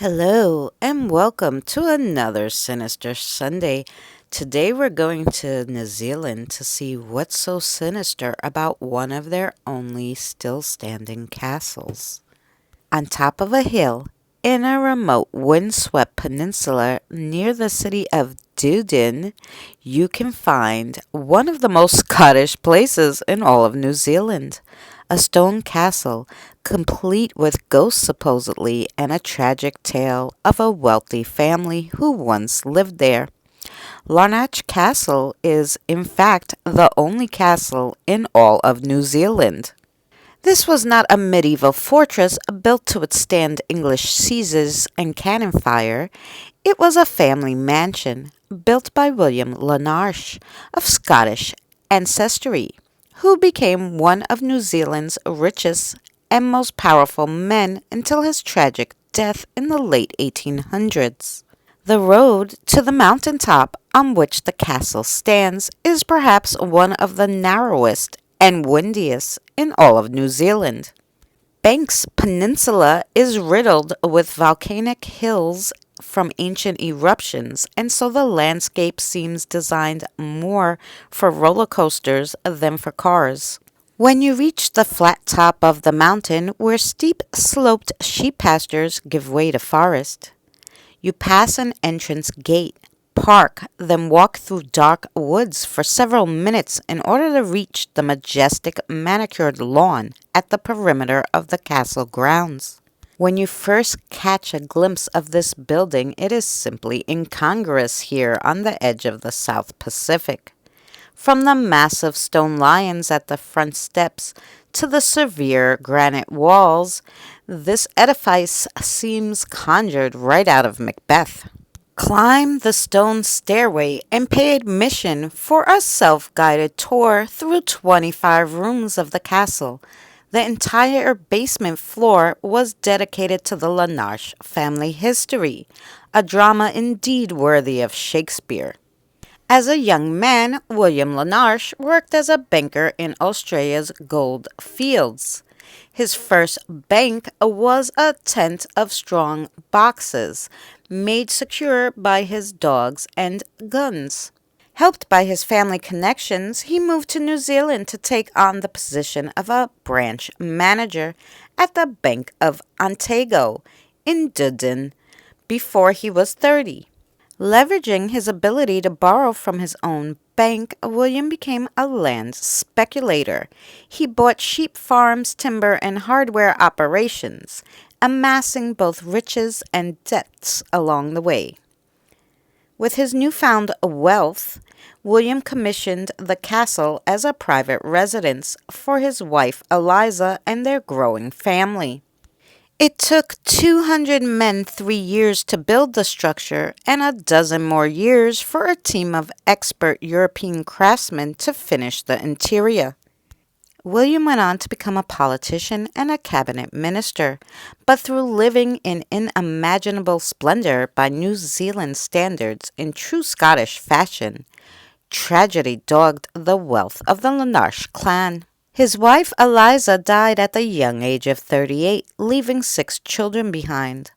Hello, and welcome to another Sinister Sunday. Today we're going to New Zealand to see what's so sinister about one of their only still standing castles. On top of a hill, in a remote windswept peninsula near the city of Dunedin, you can find one of the most Scottish places in all of New Zealand. A stone castle, complete with ghosts supposedly, and a tragic tale of a wealthy family who once lived there. Larnach Castle is, in fact, the only castle in all of New Zealand. This was not a medieval fortress built to withstand English sieges and cannon fire. It was a family mansion built by William Larnach of Scottish ancestry, who became one of New Zealand's richest and most powerful men until his tragic death in the late 1800s. The road to the mountaintop on which the castle stands is perhaps one of the narrowest and windiest in all of New Zealand. Banks Peninsula is riddled with volcanic hills from ancient eruptions, and so the landscape seems designed more for roller coasters than for cars. When you reach the flat top of the mountain where steep sloped sheep pastures give way to forest, you pass an entrance gate, park, then walk through dark woods for several minutes in order to reach the majestic manicured lawn at the perimeter of the castle grounds. When you first catch a glimpse of this building, it is simply incongruous here on the edge of the South Pacific. From the massive stone lions at the front steps to the severe granite walls, this edifice seems conjured right out of Macbeth. Climb the stone stairway and pay admission for a self-guided tour through 25 rooms of the castle. The entire basement floor was dedicated to the Larnach family history, a drama indeed worthy of Shakespeare. As a young man, William Larnach worked as a banker in Australia's gold fields. His first bank was a tent of strong boxes, made secure by his dogs and guns. Helped by his family connections, he moved to New Zealand to take on the position of a branch manager at the Bank of Otago in Dunedin before he was 30. Leveraging his ability to borrow from his own bank, William became a land speculator. He bought sheep farms, timber, and hardware operations, amassing both riches and debts along the way. With his newfound wealth, William commissioned the castle as a private residence for his wife Eliza and their growing family. It took 200 men 3 years to build the structure and a dozen more years for a team of expert European craftsmen to finish the interior. William went on to become a politician and a cabinet minister, but through living in unimaginable splendor by New Zealand standards in true Scottish fashion, tragedy dogged the wealth of the Larnach clan. His wife Eliza died at the young age of 38, leaving 6 children behind.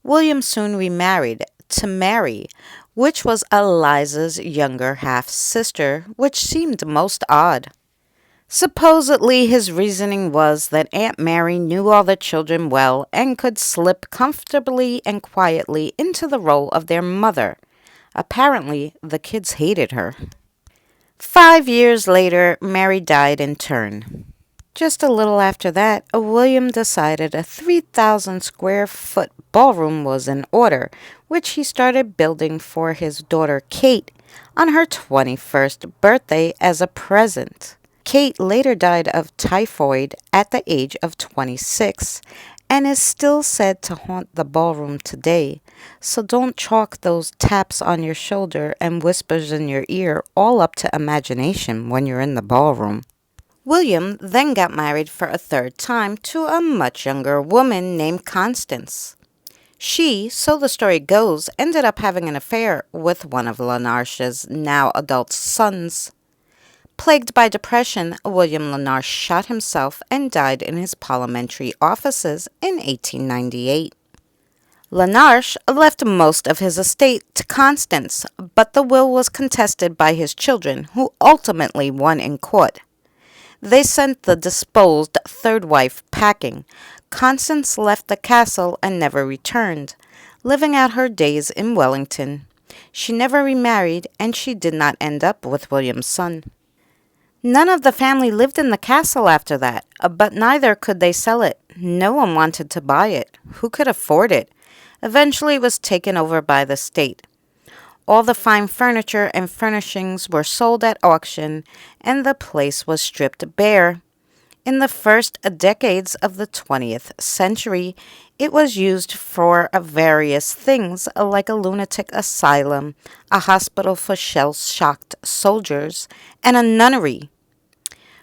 William soon remarried to Mary, which was Eliza's younger half-sister, which seemed most odd. Supposedly his reasoning was that Aunt Mary knew all the children well and could slip comfortably and quietly into the role of their mother. Apparently, the kids hated her. 5 years later, Mary died in turn. Just a little after that, William decided a 3,000 square foot ballroom was in order, which he started building for his daughter Kate on her 21st birthday as a present. Kate later died of typhoid at the age of 26 and is still said to haunt the ballroom today, so don't chalk those taps on your shoulder and whispers in your ear all up to imagination when you're in the ballroom. William then got married for a third time to a much younger woman named Constance. She, so the story goes, ended up having an affair with one of Larnach's now adult sons. Plagued by depression, William Larnach shot himself and died in his parliamentary offices in 1898. Larnach left most of his estate to Constance, but the will was contested by his children, who ultimately won in court. They sent the disposed third wife packing. Constance left the castle and never returned, living out her days in Wellington. She never remarried, and she did not end up with William's son. None of the family lived in the castle after that, but neither could they sell it. No one wanted to buy it. Who could afford it? Eventually it was taken over by the state. All the fine furniture and furnishings were sold at auction, and the place was stripped bare. In the first decades of the 20th century, it was used for various things like a lunatic asylum, a hospital for shell-shocked soldiers, and a nunnery.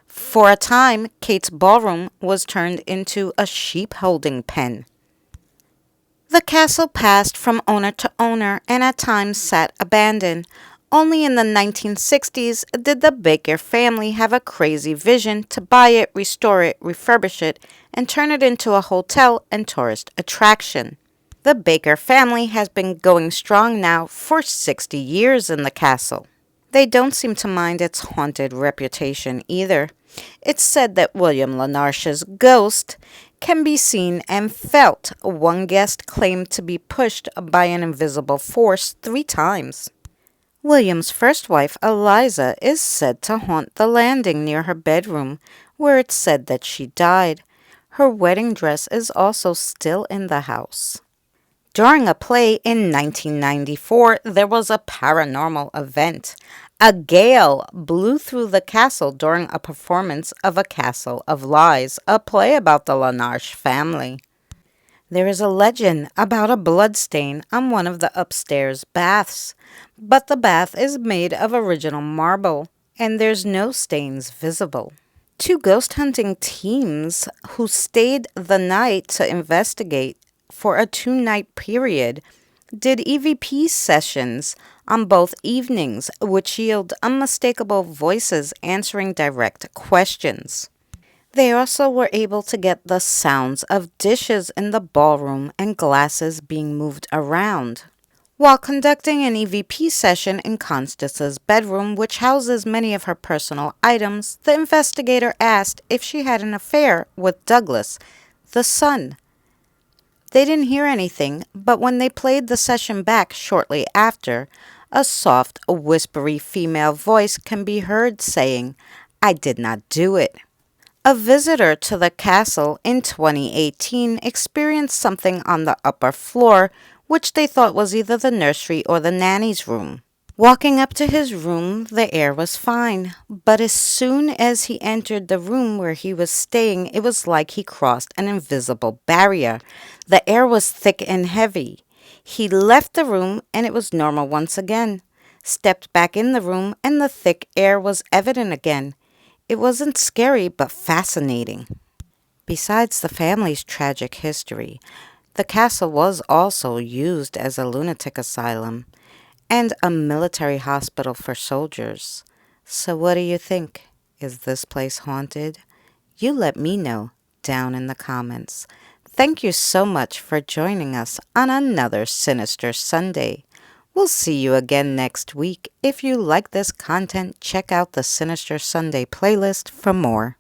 For a time, Kate's ballroom was turned into a sheep-holding pen. The castle passed from owner to owner and at times sat abandoned. Only in the 1960s did the Baker family have a crazy vision to buy it, restore it, refurbish it, and turn it into a hotel and tourist attraction. The Baker family has been going strong now for 60 years in the castle. They don't seem to mind its haunted reputation either. It's said that William Larnach's ghost can be seen and felt. One guest claimed to be pushed by an invisible force 3 times. William's first wife, Eliza, is said to haunt the landing near her bedroom, where it's said that she died. Her wedding dress is also still in the house. During a play in 1994, there was a paranormal event. A gale blew through the castle during a performance of A Castle of Lies, a play about the Larnach family. There is a legend about a bloodstain on one of the upstairs baths, but the bath is made of original marble, and there's no stains visible. 2 ghost hunting teams who stayed the night to investigate for a 2-night period did EVP sessions on both evenings, which yield unmistakable voices answering direct questions. They also were able to get the sounds of dishes in the ballroom and glasses being moved around. While conducting an EVP session in Constance's bedroom, which houses many of her personal items, the investigator asked if she had an affair with Douglas, the son. They didn't hear anything, but when they played the session back shortly after, a soft, whispery female voice can be heard saying, "I did not do it." A visitor to the castle in 2018 experienced something on the upper floor, which they thought was either the nursery or the nanny's room. Walking up to his room, the air was fine, but as soon as he entered the room where he was staying, it was like he crossed an invisible barrier. The air was thick and heavy. He left the room and it was normal once again. Stepped back in the room and the thick air was evident again. It wasn't scary, but fascinating. Besides the family's tragic history, the castle was also used as a lunatic asylum and a military hospital for soldiers. So what do you think? Is this place haunted? You let me know down in the comments. Thank you so much for joining us on another Sinister Sunday. We'll see you again next week. If you like this content, check out the Sinister Sunday playlist for more.